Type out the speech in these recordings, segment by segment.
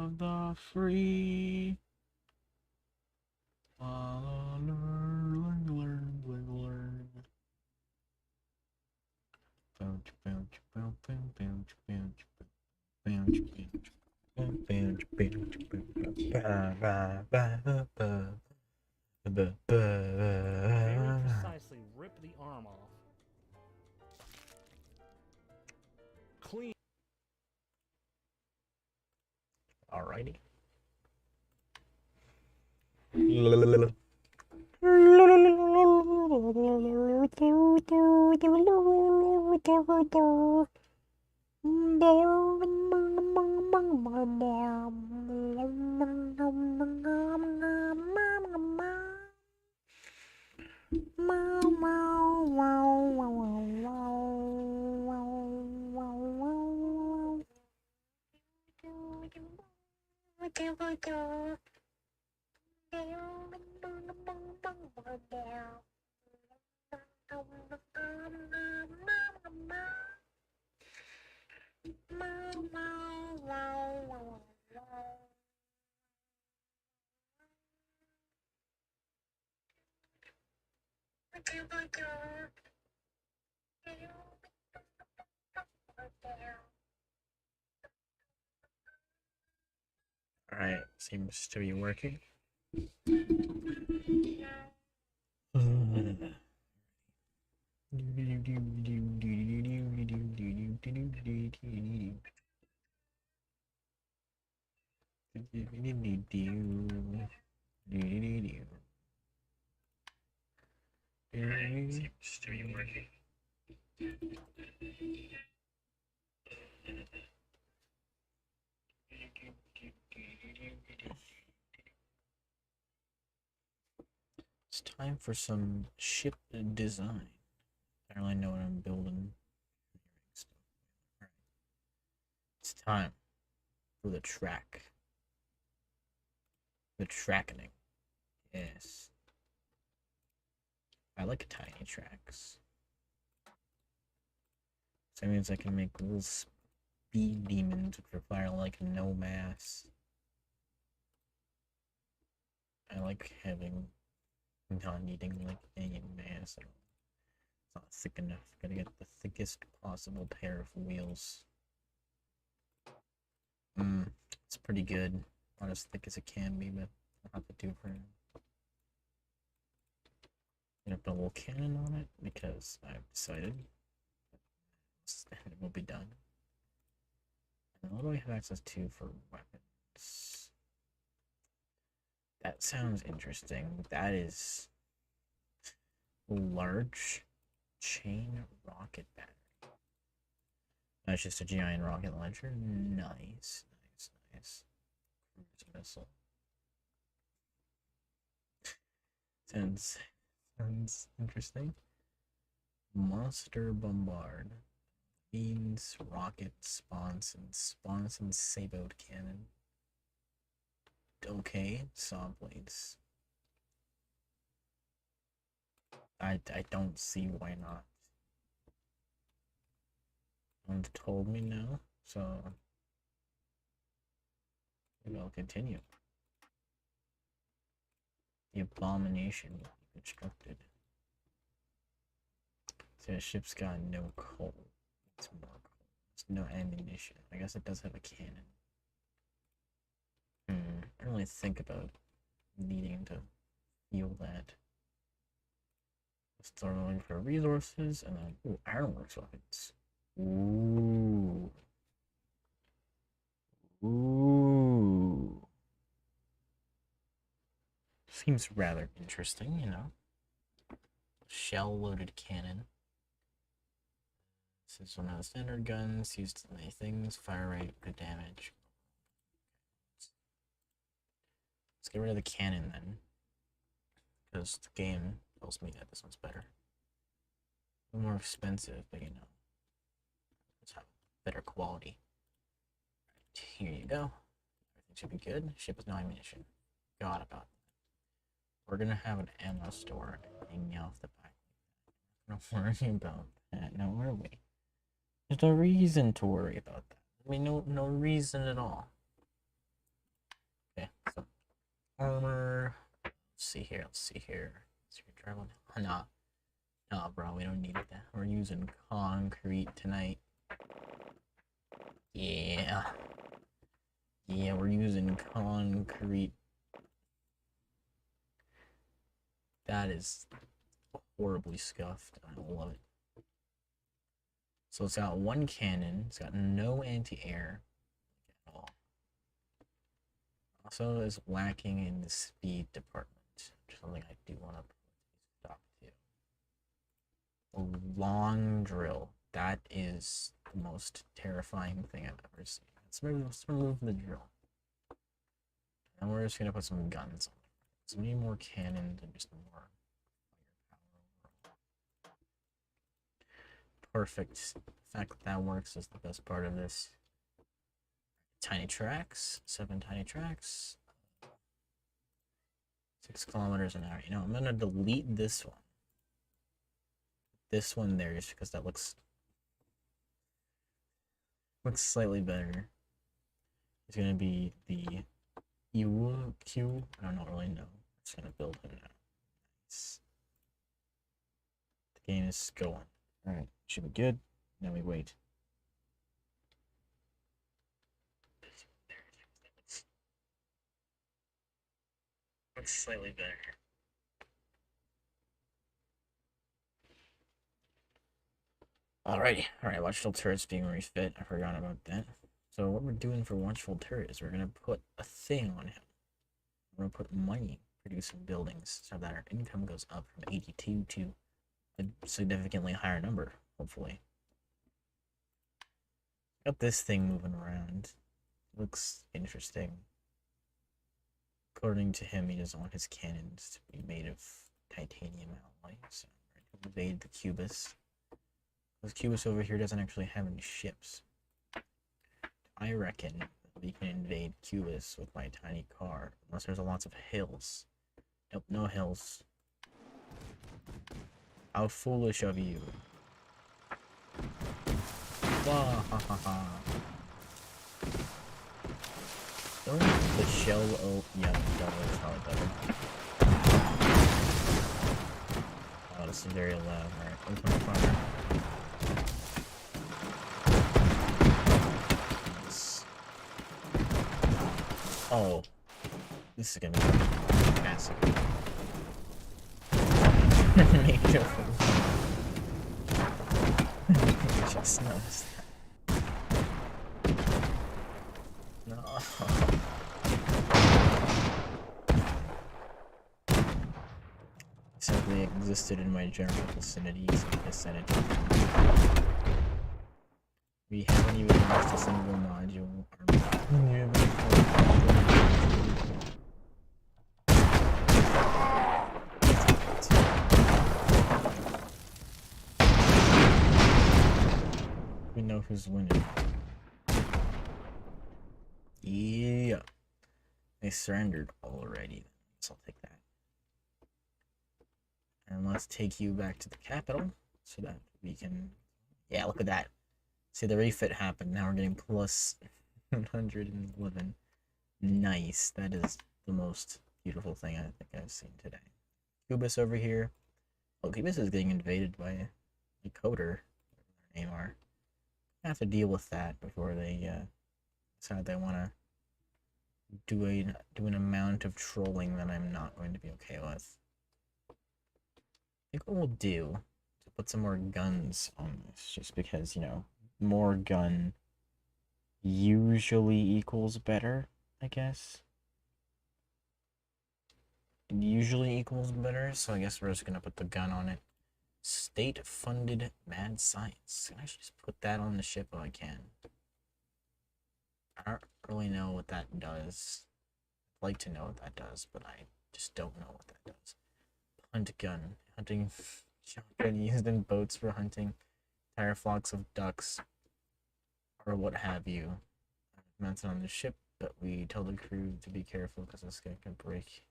of the free. Learn. Bounce, bounce, bounce, bounce, bounce, bounce, bounce, bounce, Very precisely rip the arm off. Clean. Alrighty. Alright, seems to be working. Alright, seems to be working. It's time for some ship design. I don't really know what I'm building. Alright. It's time for the track. The tracking. Yes. I like tiny tracks. So that means I can make little speed demons which require like no mass. I like having not needing like any mass at all. It's not thick enough. Gotta get the thickest possible pair of wheels. It's pretty good. Not as thick as it can be, but I'll have to do for now. Gonna put a little cannon on it because I've decided it will be done. And what do we have access to for weapons? That sounds interesting. That is large chain rocket battery. That's just a giant rocket launcher. Nice. Cruise missile. Sounds interesting. Monster bombard. Beans, rocket, sponson sabote cannon. Okay, saw blades. I don't see why not. No one's told me no, so maybe I'll continue. The abomination will be constructed. So the ship's got no coal. It's more coal. There's no ammunition. I guess it does have a cannon. I don't really think about needing to fuel that. Start looking for resources and then ironworks weapons. Ooh. Seems rather interesting, you know. Shell-loaded cannon. This is one of the standard guns used in many things. Fire rate, good damage. Let's get rid of the cannon then, because the game tells me that this one's better. A little more expensive, but you know, let's have better quality. Right, here you go. Everything should be good. Ship is no ammunition. Forgot about that. We're gonna have an ammo store hanging off the back. Don't worry about that. No, are we? There's no reason to worry about that. I mean, no reason at all. Armor. Let's see here. Let's see here. Screwdriver. Nah. Nah, bro. We don't need that. We're using concrete tonight. Yeah. Yeah, we're using concrete. That is horribly scuffed. I don't love it. So it's got one cannon. It's got no anti-air at all. Also is lacking in the speed department, which is something I do want to stop to. A long drill. That is the most terrifying thing I've ever seen. Let's remove the drill. And we're just gonna put some guns on it. So we need more cannons and just more firepower overall. Perfect. The fact that that works is the best part of this. Tiny tracks. 7 tiny tracks. 6 kilometers an hour. You know, I'm gonna delete this one. This one there just because that looks slightly better. It's gonna be the EQ. I don't really know. It's gonna build him now. Nice. The game is going. Alright, should be good. Now we wait. Looks slightly better. Alrighty, alright, watchful turrets being refit. I forgot about that. So what we're doing for watchful turret is we're gonna put a thing on him. We're gonna put money producing buildings so that our income goes up from 82 to a significantly higher number, hopefully. Got this thing moving around. Looks interesting. According to him, he doesn't want his cannons to be made of titanium alloy, so we're going to invade the Cubus. This Cubus over here doesn't actually have any ships. I reckon we can invade Cubus with my tiny car, unless there's lots of hills. Nope, no hills. How foolish of you. Wah, ha, ha, ha. Don't the shell. Oh, yeah, it's probably better. Oh, this is very loud. Alright, open fire. Nice. Oh, this is gonna be massive. Major. Just noticed that. No. Simply existed in my general vicinity, so I said it. We haven't even lost a single module. We know who's winning. Yeah. They surrendered already, so I'll take that. And let's take you back to the capital so that we can. Yeah, look at that. See, the refit happened. Now we're getting plus 111. Nice. That is the most beautiful thing I think I've seen today. Cubus over here. Oh, Cubus is getting invaded by a coder. Whatever their name are. I have to deal with that before they decide they want to do an amount of trolling that I'm not going to be okay with. I think what we'll do is put some more guns on this, just because, you know, more gun usually equals better, I guess. It usually equals better, so I guess we're just gonna put the gun on it. State-funded mad science. Can I actually just put that on the ship if I can? I don't really know what that does. I'd like to know what that does, but I just don't know what that does. Hunt gun. Hunting shotgun used in boats for hunting entire flocks of ducks or what have you. Mounted on the ship, but we told the crew to be careful because this guy can break.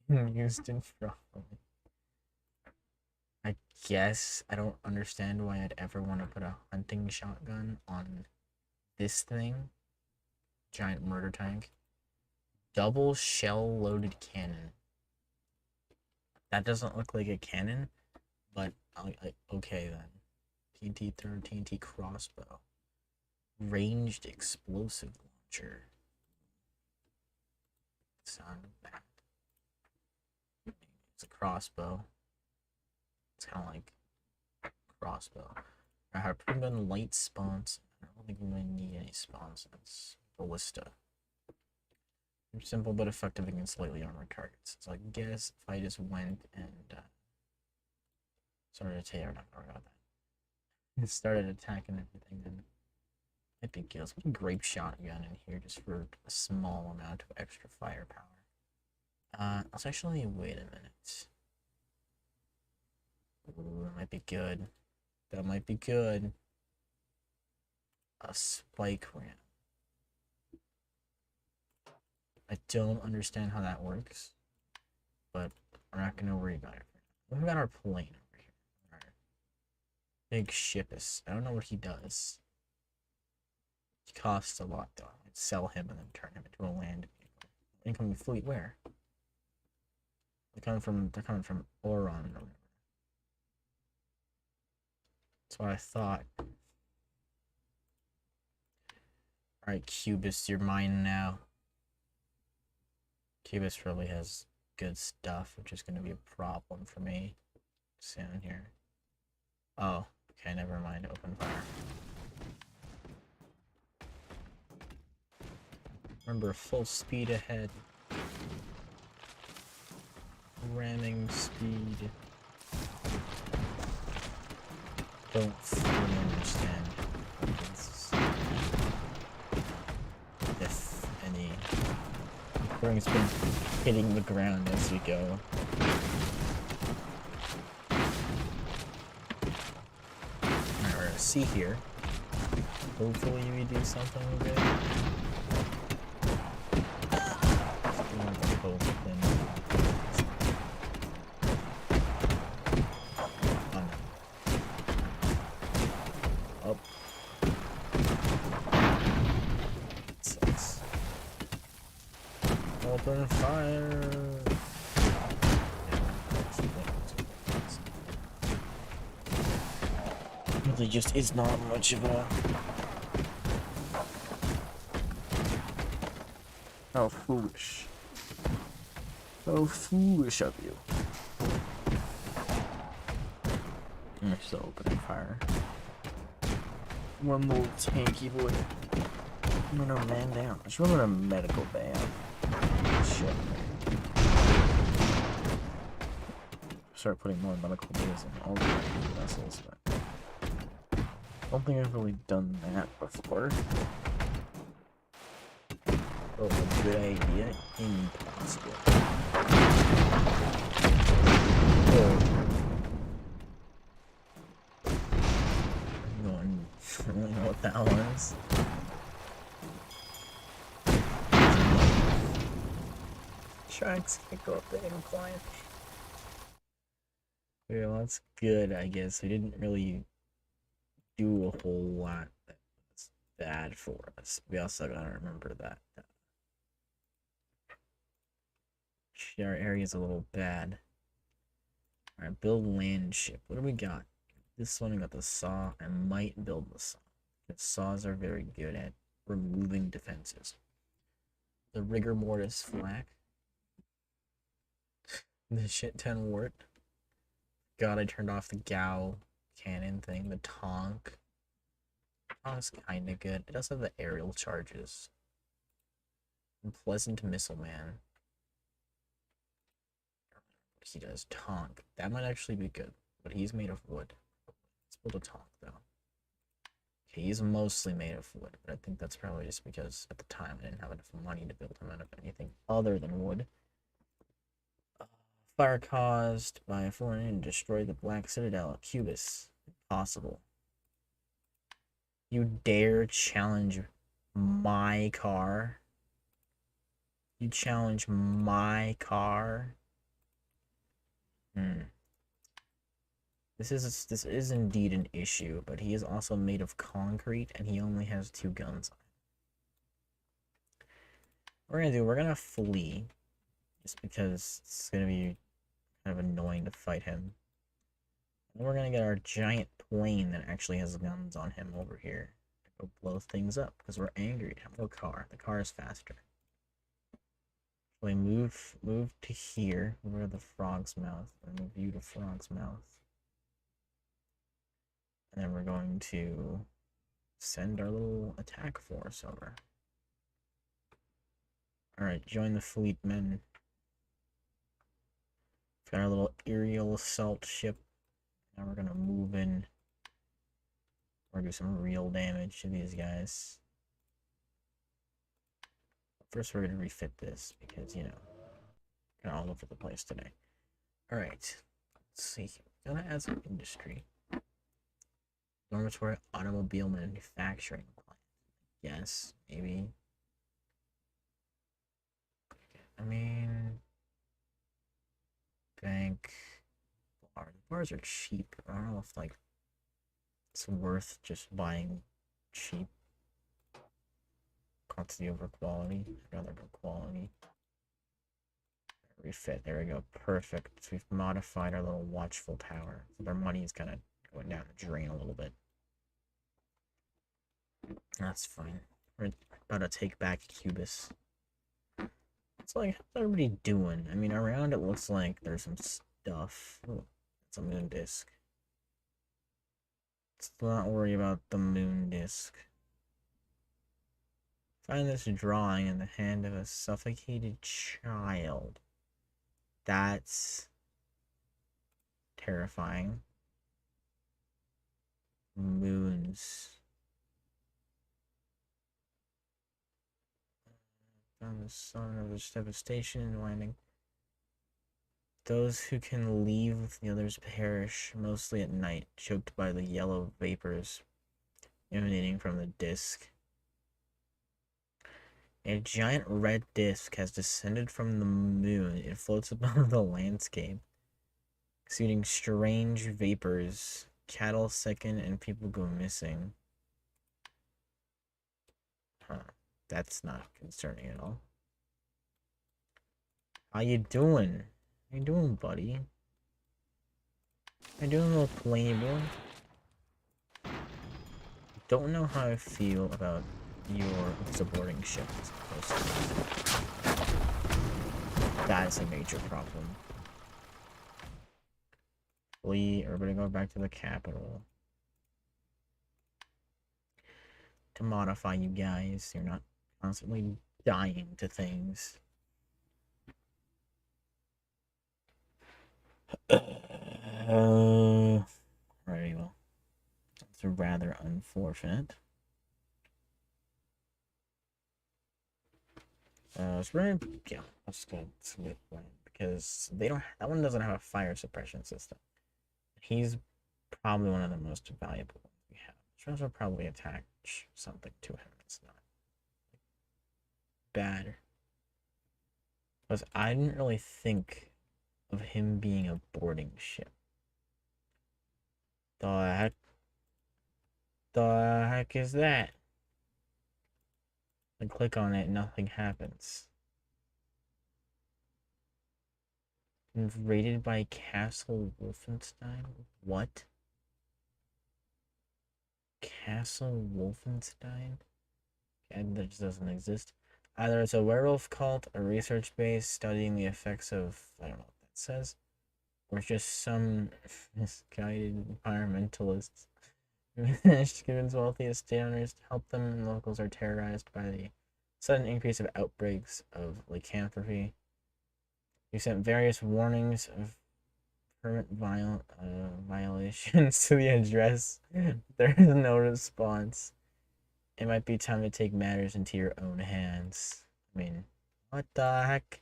Used in properly. I guess I don't understand why I'd ever want to put a hunting shotgun on this thing. Giant murder tank. Double shell loaded cannon. That doesn't look like a cannon, but okay then. TNT third, TNT crossbow. Ranged explosive launcher. Sound bad. It's a crossbow. It's kind of like crossbow. I have proven light spawns. I don't think I'm gonna need any spawns. That's ballista. Simple but effective against slightly armored targets. So I guess if I just went and started attacking, not gonna worry about that. Started attacking everything, then it'd be good. Let's put a grape shotgun in here just for a small amount of extra firepower. Let's actually wait a minute. Ooh, that might be good. That might be good. A spike ramp. I don't understand how that works, but we're not gonna worry about it. We've got our plane over here. Our big ship is. I don't know what he does. He costs a lot though. I'd sell him and then turn him into a land vehicle. Incoming fleet where? They're coming from Oron or whatever. That's what I thought. Alright, Cubist, you're mine now. Cubist probably has good stuff, which is gonna be a problem for me soon here. Oh, okay, never mind. Open fire. Remember, full speed ahead. Ramming speed. Don't fully understand this, if any. Everything's been hitting the ground as we go. Alright, we're gonna see here. Hopefully we do something good. Up. Sucks. Open fire. Really just is not much of a... How foolish. How foolish of you. You're still opening fire. One little tanky boy. I'm gonna man down. I should run a medical bay out. Shit. Start putting more medical bays in all the vessels, but I don't think I've really done that before. Oh, a good idea. Impossible. Oh. I don't really know what that was. Sharks can't go up the incline. Yeah, well, that's good, I guess. We didn't really do a whole lot that was bad for us. We also gotta remember that our area's a little bad. Alright, build land ship. What do we got? This one, we got the saw. I might build the saw. Because saws are very good at removing defenses. The rigor mortis flak. The shit ton wart. God, I turned off the Gao cannon thing. The Tonk. Tonk's kinda good. It does have the aerial charges. And Pleasant Missile Man. He does Tonk. That might actually be good, but he's made of wood. Let's build a Tonk though. Okay, he's mostly made of wood, but I think that's probably just because at the time I didn't have enough money to build him out of anything other than wood. Fire caused by a foreign and destroy the Black Citadel at Cubis. Impossible. You dare challenge my car? You challenge my car? This is indeed an issue, but he is also made of concrete and he only has 2 guns on we're gonna flee. Just because it's gonna be kind of annoying to fight him. And we're gonna get our giant plane that actually has guns on him over here to go blow things up because we're angry at him. No car. The car is faster. So we move to here, where the frog's mouth, and move you to frog's mouth. And then we're going to send our little attack force over. Alright, join the fleet, men. Got our little aerial assault ship. Now we're gonna move in. Or do some real damage to these guys. First, we're gonna refit this because, you know, kind of all over the place today. Alright, let's see. Gonna add some industry. Dormitory automobile manufacturing plant. Yes, maybe. I mean, bank. Bar. Bars are cheap. I don't know if, like, it's worth just buying cheap. Quantity over quality. I'd rather go quality. Refit. There we go. Perfect. So we've modified our little watchful tower. So our money is kind of going down the drain a little bit. That's fine. We're about to take back Cubis. It's like, how's everybody doing? I mean, around it looks like there's some stuff. Oh, it's a moon disk. Let's not worry about the moon disk. Find this drawing in the hand of a suffocated child. That's terrifying. Moons. Found the sun of this devastation and winding. Those who can leave, the others perish, mostly at night, choked by the yellow vapors emanating from the disk. A giant red disk has descended from the moon. It floats above the landscape, exuding strange vapors. Cattle sicken and people go missing. Huh. That's not concerning at all. How you doing? How you doing, buddy? How you doing, little playboy? Don't know how I feel about your supporting ship. That is a major problem. Everybody go back to the capital. To modify you guys, you're not constantly dying to things. Alrighty, well. That's rather unfortunate. So we're gonna, yeah, let's go to because they don't. That one doesn't have a fire suppression system. He's probably one of the most valuable ones we have. Which will probably attach something to him. It's not bad. Because I didn't really think of him being a boarding ship. The heck? The heck is that? I click on it, nothing happens. Rated by Castle Wolfenstein? What? Castle Wolfenstein? And that just doesn't exist. Either it's a werewolf cult, a research base studying the effects of, I don't know what that says, or it's just some misguided environmentalists who managed to convince wealthy estate owners to help them, and locals are terrorized by the sudden increase of outbreaks of lycanthropy. We sent various warnings of permit violations to the address. There is no response. It might be time to take matters into your own hands. I mean, what the heck?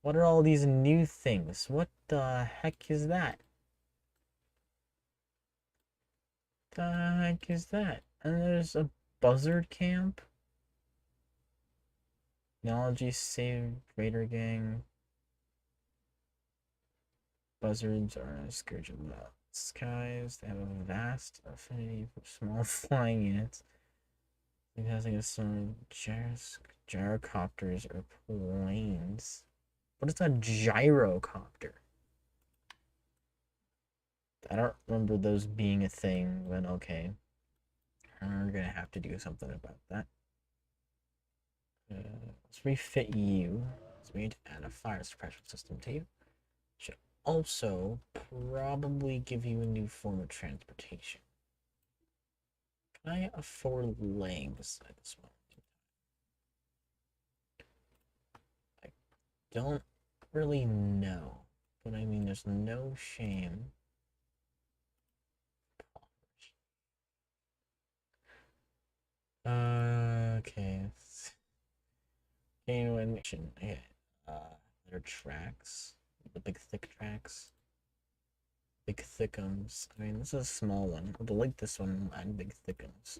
What are all these new things? What the heck is that? The heck is that? And there's a buzzard camp. Technology saved Raider Gang. Buzzards are a scourge of the skies. They have a vast affinity for small flying units. It has like some gyrocopters or planes. What is a gyrocopter? I don't remember those being a thing, but okay. We're gonna have to do something about that. Let's refit you. So we need to add a fire suppression system to you. Should also probably give you a new form of transportation. Can I afford laying beside this one? I don't really know, but I mean, there's no shame. Okay. Animation. Okay. There are tracks. The big thick tracks. Big thickums. I mean, this is a small one. But like this one and big thickums.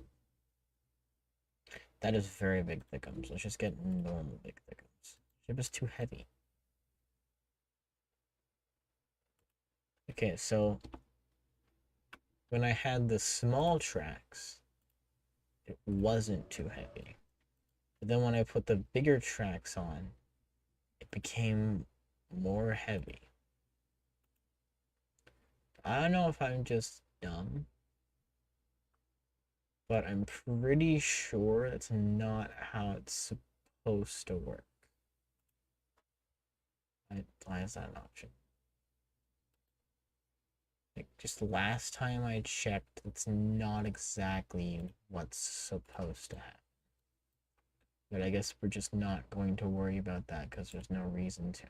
That is very big thickums. Let's just get normal big thickums. Ship is too heavy. Okay, so when I had the small tracks, it wasn't too heavy. But then when I put the bigger tracks on, it became more heavy. I don't know if I'm just dumb, but I'm pretty sure that's not how it's supposed to work. Why is that an option? Like, just last time I checked, it's not exactly what's supposed to happen. But I guess we're just not going to worry about that because there's no reason to.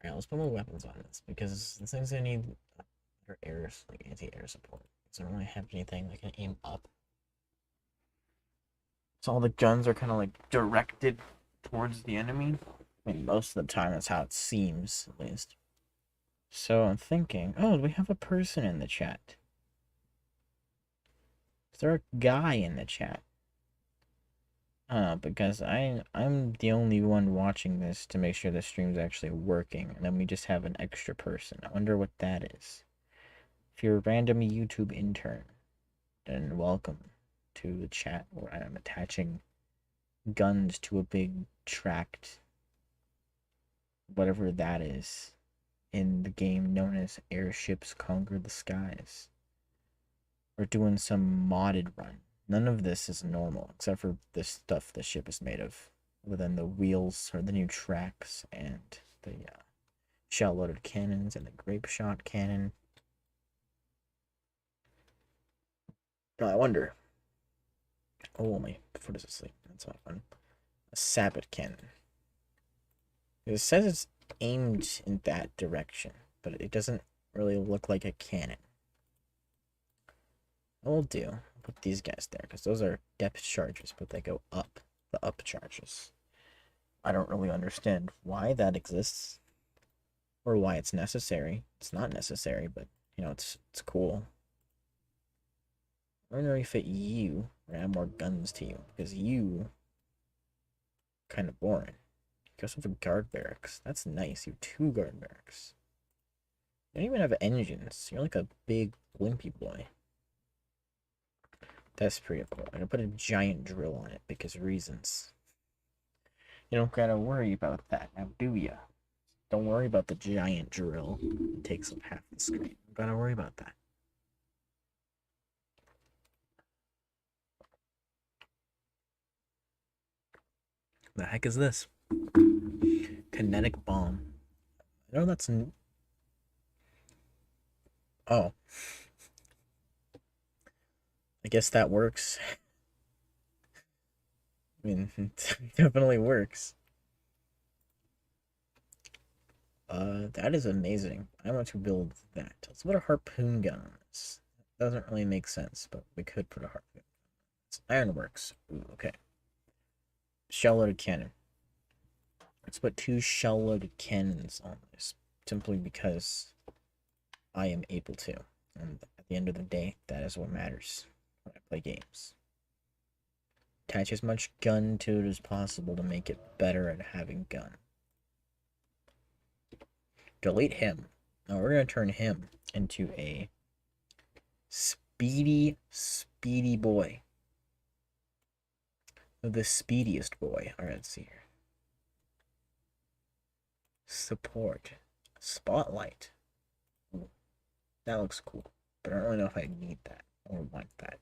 Alright, let's put more weapons on this because this thing's gonna need better air, like anti-air support. So I don't really have anything that can aim up. So all the guns are kind of like directed towards the enemy. I mean, most of the time that's how it seems, at least. So I'm thinking, oh, we have a person in the chat. Is there a guy in the chat? Because I'm the only one watching this to make sure the stream's actually working, and then we just have an extra person. I wonder what that is. If you're a random YouTube intern, then welcome to the chat where I'm attaching guns to a big tracked whatever that is in the game known as Airships Conquer the Skies. We're doing some modded run. None of this is normal, except for this stuff the ship is made of. Other than the wheels, or the new tracks, and the shell-loaded cannons, and the grape shot cannon. Oh, I wonder. Oh, my foot is asleep. That's not fun. A sabot cannon. It says it's aimed in that direction, but it doesn't really look like a cannon. I'll do. I'll put these guys there, because those are depth charges, but they go up. The up charges. I don't really understand why that exists, or why it's necessary. It's not necessary, but, you know, it's cool. We're gonna refit you, or add more guns to you, because you kind of boring. You also have a guard barracks. That's nice. You have 2 guard barracks. You don't even have engines. You're like a big blimpy boy. That's pretty cool. I'm gonna put a giant drill on it because reasons. You don't gotta worry about that now, do ya? Don't worry about the giant drill. It takes up half the screen. Don't gotta worry about that. The heck is this? Kinetic bomb. I know that's. Oh. I guess that works. I mean, it definitely works. That is amazing. I want to build that. Let's put a harpoon gun on this. Doesn't really make sense, but we could put a harpoon. It's ironworks. Ooh, okay. Shell-loaded cannon. Let's put 2 shell-loaded cannons on this, simply because I am able to. And at the end of the day, that is what matters when I play games. Attach as much gun to it as possible to make it better at having gun. Delete him. Now we're going to turn him into a speedy boy. The speediest boy. Alright, let's see here. Support. Spotlight. Ooh, that looks cool. But I don't really know if I need that or want that.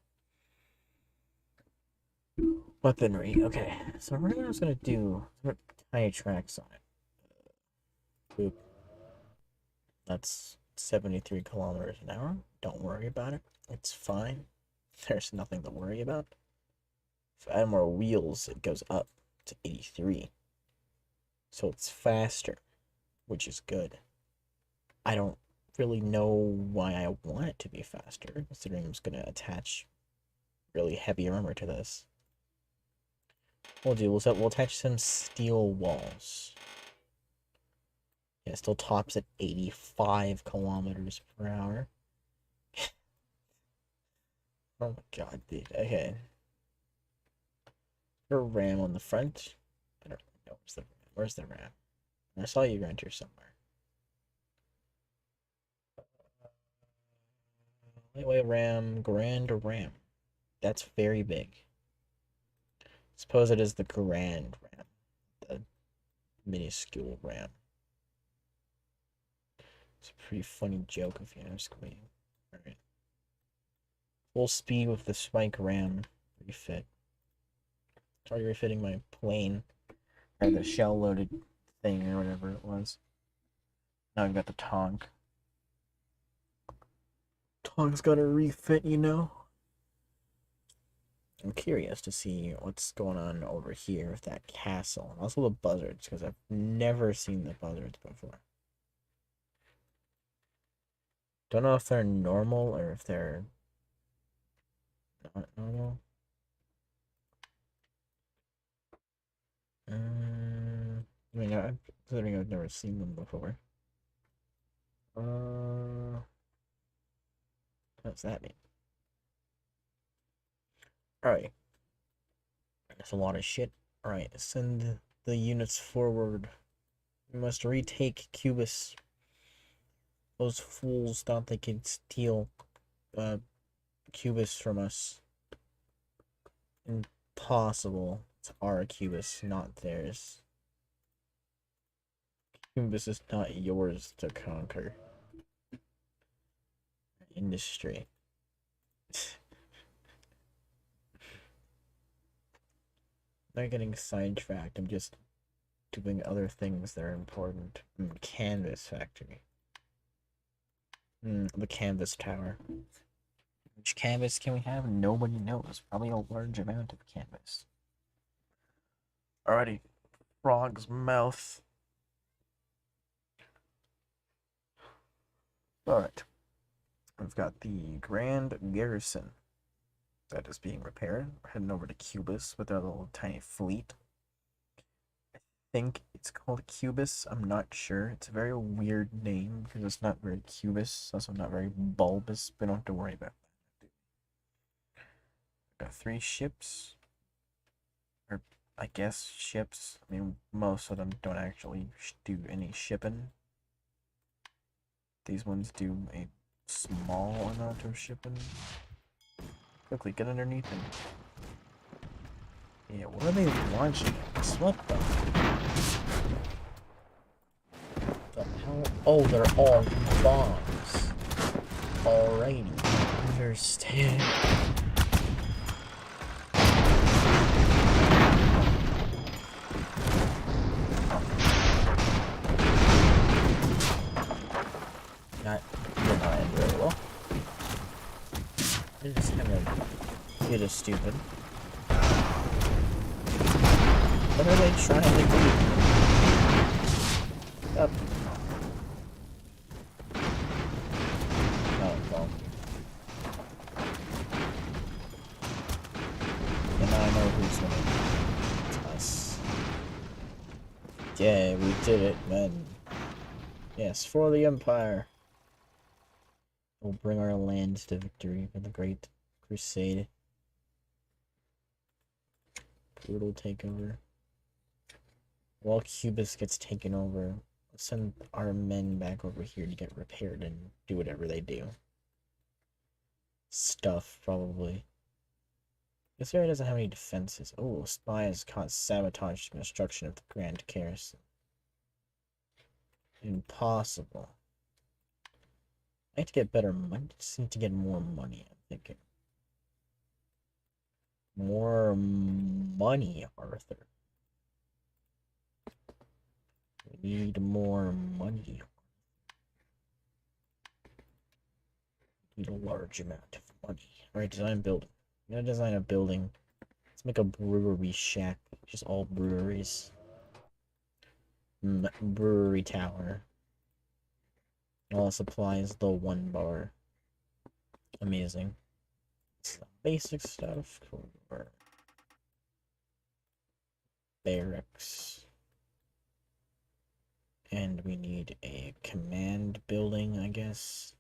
Weaponry. Okay, so what I'm just gonna do tiny tracks on it. Boop. That's 73 kilometers an hour. Don't worry about it. It's fine. There's nothing to worry about. If I add more wheels, it goes up to 83. So it's faster, which is good. I don't really know why I want it to be faster, considering I'm just going to attach really heavy armor to this. We'll attach some steel walls. Yeah, it still tops at 85 kilometers per hour. Oh my god, dude. Okay. A ram on the front. I don't know. Where's the ram? I saw you around here somewhere. Lightweight ram, grand ram. That's very big. Suppose it is the grand ram. The minuscule ram. It's a pretty funny joke if you ask me. Alright. Full speed with the spike ram refit. Sorry, refitting my plane. Or the shell loaded thing or whatever it was. Now I've got the Tonk. Tonk's got a refit, you know? I'm curious to see what's going on over here with that castle. And also the buzzards, because I've never seen the buzzards before. Don't know if they're normal or if they're not normal. I mean, I'm considering I've never seen them before. What's that mean? Alright. That's a lot of shit. Alright, send the units forward. We must retake Cubis. Those fools thought they could steal Cubis from us. Impossible. It's our Cubis, not theirs. Cubis is not yours to conquer. Industry. Not getting sidetracked, I'm just doing other things that are important. Canvas factory. The canvas tower. Which canvas can we have? Nobody knows. Probably a large amount of canvas. Alrighty. Frog's mouth. Alright. We've got the Grand Garrison that is being repaired. We're heading over to Cubis with our little tiny fleet. I think it's called Cubis. I'm not sure. It's a very weird name because it's not very cubous. It's also not very bulbous, but don't have to worry about that. Got 3 ships. Or, I guess, ships. I mean, most of them don't actually do any shipping. These ones do a small amount of shipping. Quickly, get underneath them. Yeah, what are they launching? What the hell? Oh, they're all bombs. Alrighty, understand. Did not end very well. They're just kind of bit of stupid. What are they trying to do? Up. Oh, well. And now I know who's winning. It's us. Yeah, we did it, man. Yes, for the Empire. We'll bring our land to victory for the Great Crusade. Brutal takeover. While Cubis gets taken over, let's send our men back over here to get repaired and do whatever they do. Stuff, probably. This area doesn't have any defenses. Oh, spy has caused sabotage to construction of the Grand Garrison. Impossible. I need to get better money. Just need to get more money, I'm thinking. More money, Arthur. We need more money. We need a large amount of money. Alright, design building. I'm gonna design a building. Let's make a brewery shack. Just all breweries. Brewery tower. All supplies, the 1 bar. Amazing. Some basic stuff. Cool. Barracks. And we need a command building, I guess.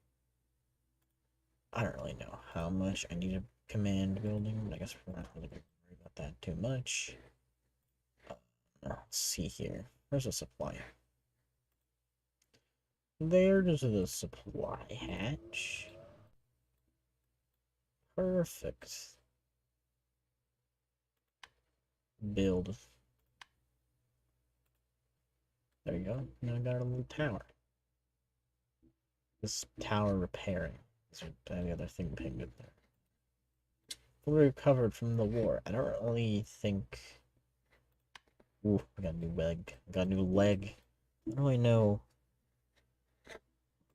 I don't really know how much I need a command building, but I guess we're not really going to worry about that too much. Let's see here. Where's the supply? There's the supply hatch. Perfect. Build. There you go. Now I got a little tower. This tower repairing. Is there any other thing pinged in there? Fully recovered from the war. I don't really think. Ooh, I got a new leg. I got a new leg. I don't really know what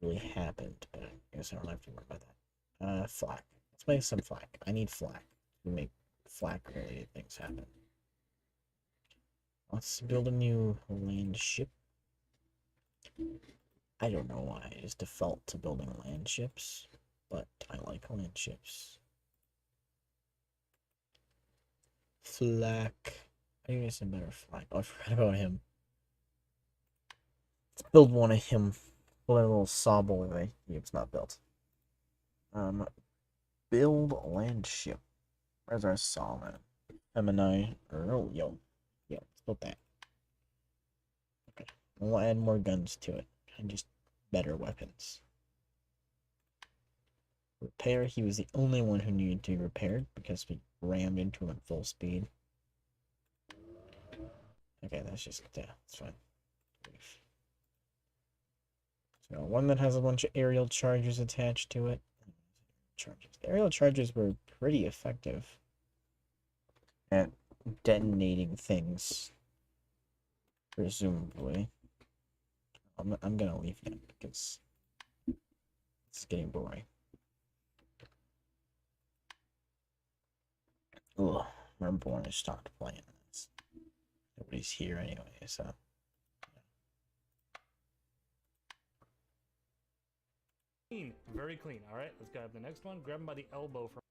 really happened, but I guess I don't have to worry about that. Flak. Let's make some flak. I need flak to make flak related things happen. Let's build a new land ship. I don't know why I just default to building land ships, but I like land ships. Flak. I need some better flak. Oh, I forgot about him. Let's build one of him. Build a little saw boy. It's not built. Build land ship. Where's our saw man? Gemini. Oh, yo. Yeah, let's build that. Okay. We'll add more guns to it. And just better weapons. Repair. He was the only one who needed to be repaired because we rammed into him at full speed. Okay, that's just, yeah, it's fine. So one that has a bunch of aerial charges attached to it. The aerial charges were pretty effective at detonating things, presumably. I'm gonna leave that because it's getting boring. Ugh, remember when I stopped playing this? Nobody's here anyway, so. Clean, very clean. All right, let's grab the next one. Grab him by the elbow from